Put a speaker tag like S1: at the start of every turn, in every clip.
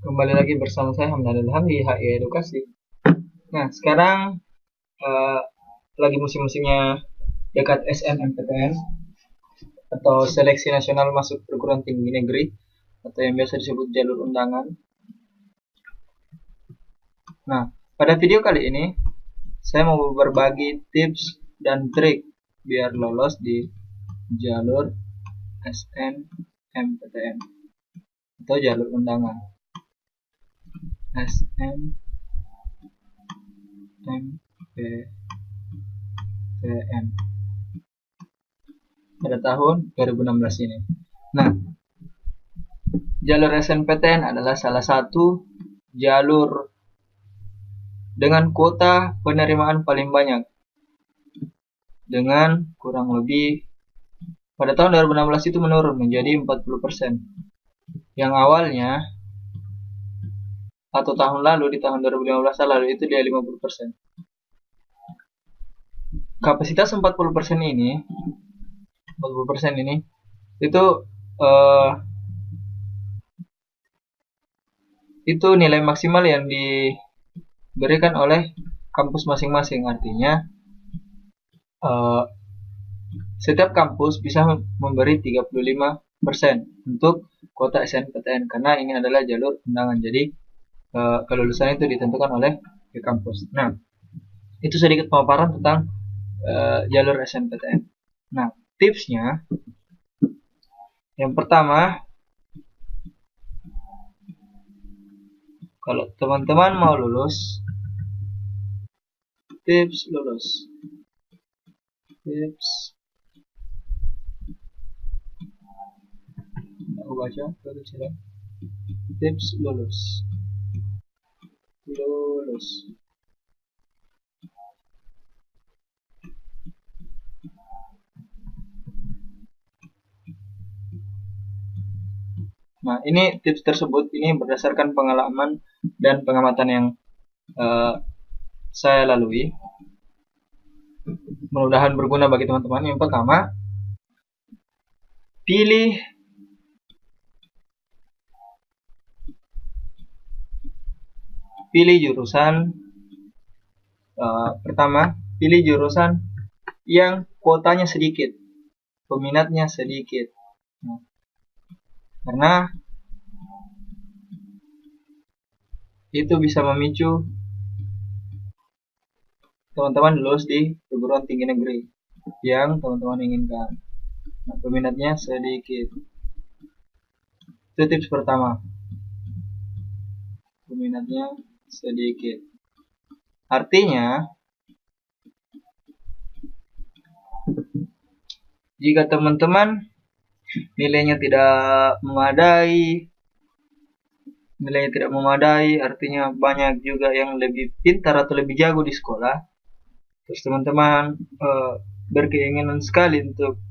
S1: Kembali lagi bersama saya Hamdan Ilham di HI Edukasi. Nah, sekarang lagi musim-musimnya dekat SNMPTN atau Seleksi Nasional Masuk Perguruan Tinggi Negeri atau yang biasa disebut jalur undangan. Nah, pada video kali ini saya mau berbagi tips dan trik biar lolos di jalur SNMPTN atau jalur undangan. SNMPTN pada tahun 2016 ini. Nah, jalur SNMPTN adalah salah satu jalur dengan kuota penerimaan paling banyak, dengan kurang lebih pada tahun 2016 itu menurun menjadi 40%. Yang awalnya atau tahun lalu, di tahun 2015 lalu itu dia 50%. Kapasitas 40% ini itu nilai maksimal yang diberikan oleh kampus masing-masing. Artinya setiap kampus bisa memberi 35% untuk kuota SNMPTN karena ini adalah jalur undangan. Jadi kelulusan itu ditentukan oleh kampus. Nah, itu sedikit pemaparan tentang jalur SNMPTN. Nah, tipsnya yang pertama, kalau teman-teman mau lulus, tips lulus. Aku baca dulu silahkan. Tips lulus. Nah, ini tips tersebut ini berdasarkan pengalaman dan pengamatan yang saya lalui. Mudah-mudahan berguna bagi teman-teman. Yang pertama, pilih jurusan. Pertama, pilih jurusan yang kuotanya sedikit, peminatnya sedikit. Nah, karena itu bisa memicu teman-teman lulus di perguruan tinggi negeri yang teman-teman inginkan. Nah, peminatnya sedikit. Itu tips pertama. Peminatnya sedikit. Artinya, jika teman-teman nilainya tidak memadai, artinya banyak juga yang lebih pintar atau lebih jago di sekolah, terus teman-teman berkeinginan sekali untuk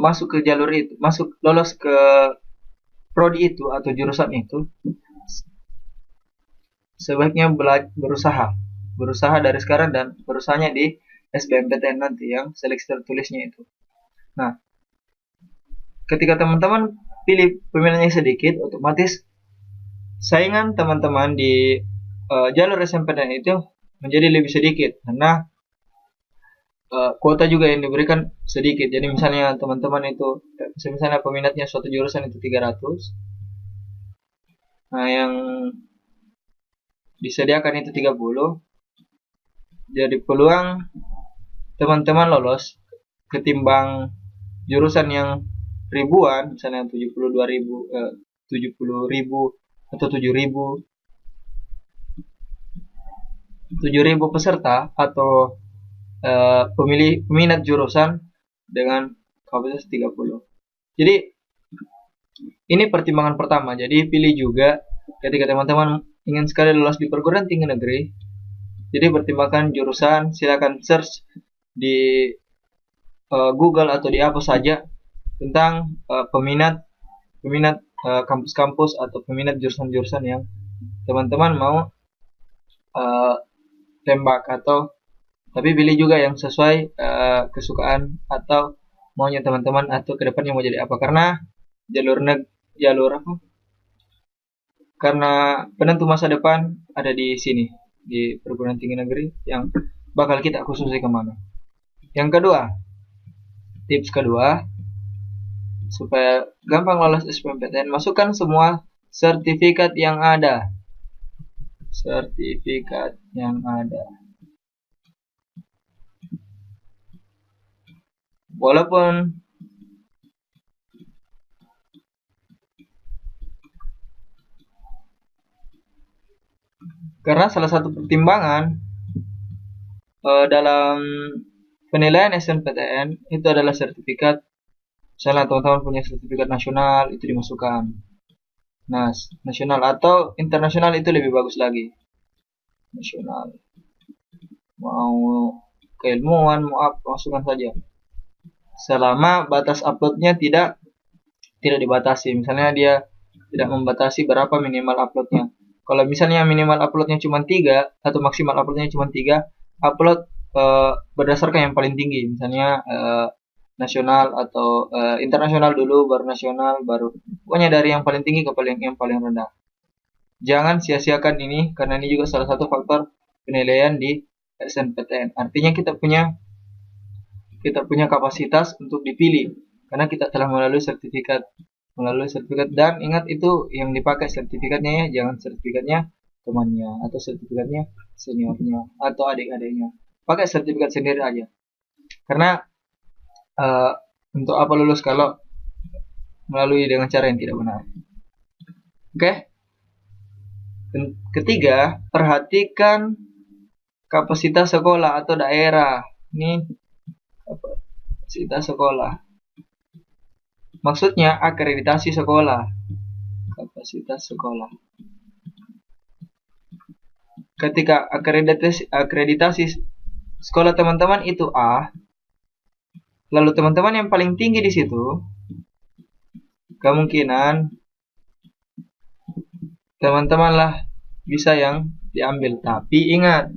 S1: masuk ke jalur itu, lolos ke prodi itu atau jurusan itu, sebaiknya berusaha dari sekarang dan berusahanya di SBMPTN nanti yang seleksi tertulisnya itu. Nah, ketika teman-teman pilih peminatnya sedikit, otomatis saingan teman-teman di jalur SNMPTN itu menjadi lebih sedikit karena kuota juga yang diberikan sedikit. Jadi misalnya teman-teman itu, misalnya peminatnya suatu jurusan itu 300, nah yang disediakan itu 30, jadi peluang teman-teman lolos ketimbang jurusan yang ribuan, misalnya 70.000 atau 7.000 peserta atau peminat jurusan dengan kapasitas 30. Jadi ini pertimbangan pertama. Jadi pilih juga ketika teman-teman ingin sekali lulus di perguruan tinggi negeri. Jadi pertimbangkan jurusan, silakan search di Google atau di apa saja tentang peminat kampus-kampus atau peminat jurusan-jurusan yang teman-teman mau tembak, atau tapi pilih juga yang sesuai kesukaan atau maunya teman-teman atau kedepannya mau jadi apa, karena jalur karena penentu masa depan ada di sini, di perguruan tinggi negeri yang bakal kita khususi kemana. Yang kedua, tips kedua, supaya gampang lolos SBMPTN, masukkan semua sertifikat yang ada. Sertifikat yang ada. Walaupun karena salah satu pertimbangan dalam penilaian SNPTN itu adalah sertifikat. Misalnya teman-teman punya sertifikat nasional, itu dimasukkan. Nah, nasional atau internasional itu lebih bagus lagi. Nasional. Mau keilmuan, mau apa, masukkan saja. Selama batas uploadnya tidak dibatasi. Misalnya dia tidak membatasi berapa minimal uploadnya. Kalau misalnya minimal uploadnya cuma 3 atau maksimal uploadnya cuma 3, upload berdasarkan yang paling tinggi. Misalnya nasional atau internasional dulu, baru nasional, baru pokoknya dari yang paling tinggi ke yang paling rendah. Jangan sia-siakan ini, karena ini juga salah satu faktor penilaian di SNPTN. Artinya kita punya kapasitas untuk dipilih karena kita telah melalui sertifikat. Dan ingat itu yang dipakai sertifikatnya ya, jangan sertifikatnya temannya atau sertifikatnya seniornya atau adik-adiknya. Pakai sertifikat sendiri aja. Karena untuk apa lulus kalau melalui dengan cara yang tidak benar. Oke. Ketiga, perhatikan kapasitas sekolah atau daerah. Ini kapasitas sekolah. Maksudnya akreditasi sekolah. Kapasitas sekolah. Ketika akreditasi sekolah teman-teman itu A, lalu teman-teman yang paling tinggi di situ, kemungkinan teman-teman lah bisa yang diambil. Tapi ingat,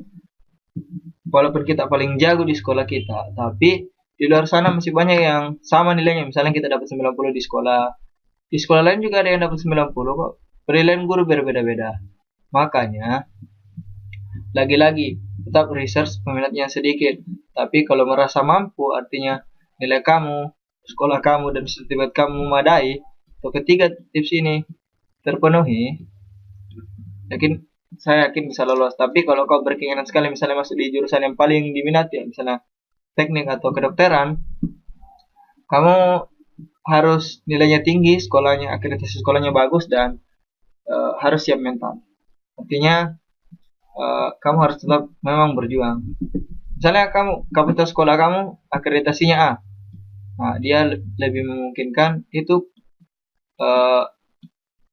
S1: walaupun kita paling jago di sekolah kita, tapi di luar sana masih banyak yang sama nilainya. Misalnya kita dapat 90 di sekolah lain juga ada yang dapat 90 kok. Penilaian guru berbeda-beda. Makanya lagi-lagi tetap research peminatnya sedikit. Tapi kalau merasa mampu, artinya nilai kamu, sekolah kamu, dan sertifikat kamu memadai, atau ketiga tips ini terpenuhi, saya yakin bisa lolos. Tapi kalau kau berkeinginan sekali misalnya masuk di jurusan yang paling diminati, misalnya teknik atau kedokteran, kamu harus nilainya tinggi, sekolahnya, akreditasi sekolahnya bagus, dan harus siap mental. Artinya kamu harus tetap memang berjuang. Misalnya kapasitas sekolah kamu akreditasinya A, nah dia lebih memungkinkan itu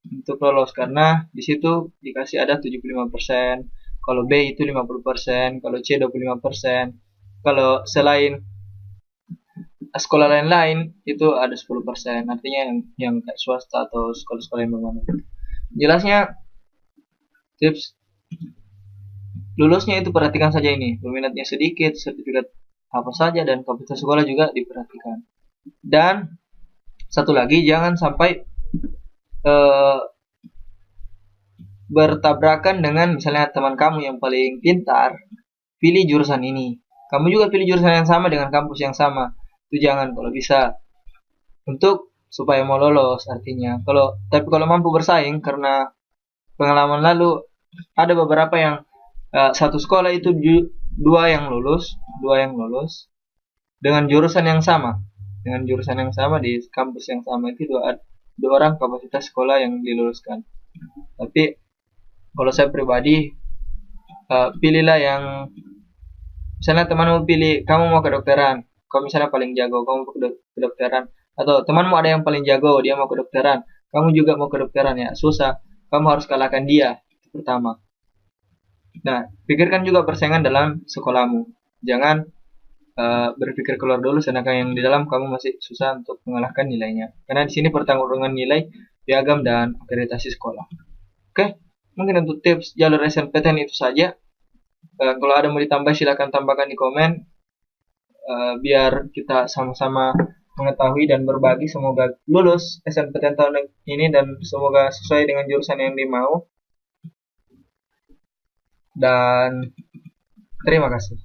S1: untuk lolos karena di situ dikasih ada 75%, kalau B itu 50%, kalau C 25%, kalau selain sekolah lain-lain itu ada 10%. Artinya yang kayak swasta atau sekolah-sekolah yang bagaimana. Jelasnya tips lulusnya itu perhatikan saja ini, peminatnya sedikit, sertifikat apa saja, dan kapasitas sekolah juga diperhatikan. Dan satu lagi, jangan sampai bertabrakan dengan misalnya teman kamu yang paling pintar pilih jurusan ini, kamu juga pilih jurusan yang sama dengan kampus yang sama. Itu jangan, kalau bisa, untuk supaya mau lolos. Artinya tapi kalau mampu bersaing, karena pengalaman lalu ada beberapa yang satu sekolah itu dua yang lulus dengan jurusan yang sama di kampus yang sama, itu dua orang kapasitas sekolah yang diluluskan. Tapi kalau saya pribadi pilihlah yang misalnya temanmu pilih, kamu mau kedokteran, kamu misalnya paling jago, kamu mau kedokteran, atau temanmu ada yang paling jago, dia mau kedokteran, kamu juga mau kedokteran, ya susah, kamu harus kalahkan dia pertama. Nah, pikirkan juga persaingan dalam sekolahmu. Jangan berpikir keluar dulu, sedangkan yang di dalam kamu masih susah untuk mengalahkan nilainya. Karena di sini pertarungan nilai, piagam, dan akreditasi sekolah. Oke, mungkin untuk tips jalur SNPTN itu saja. Kalau ada mau ditambah, silahkan tambahkan di komen. Biar kita sama-sama mengetahui dan berbagi. Semoga lulus SNPTN tahun ini dan semoga sesuai dengan jurusan yang dimau. Dan terima kasih.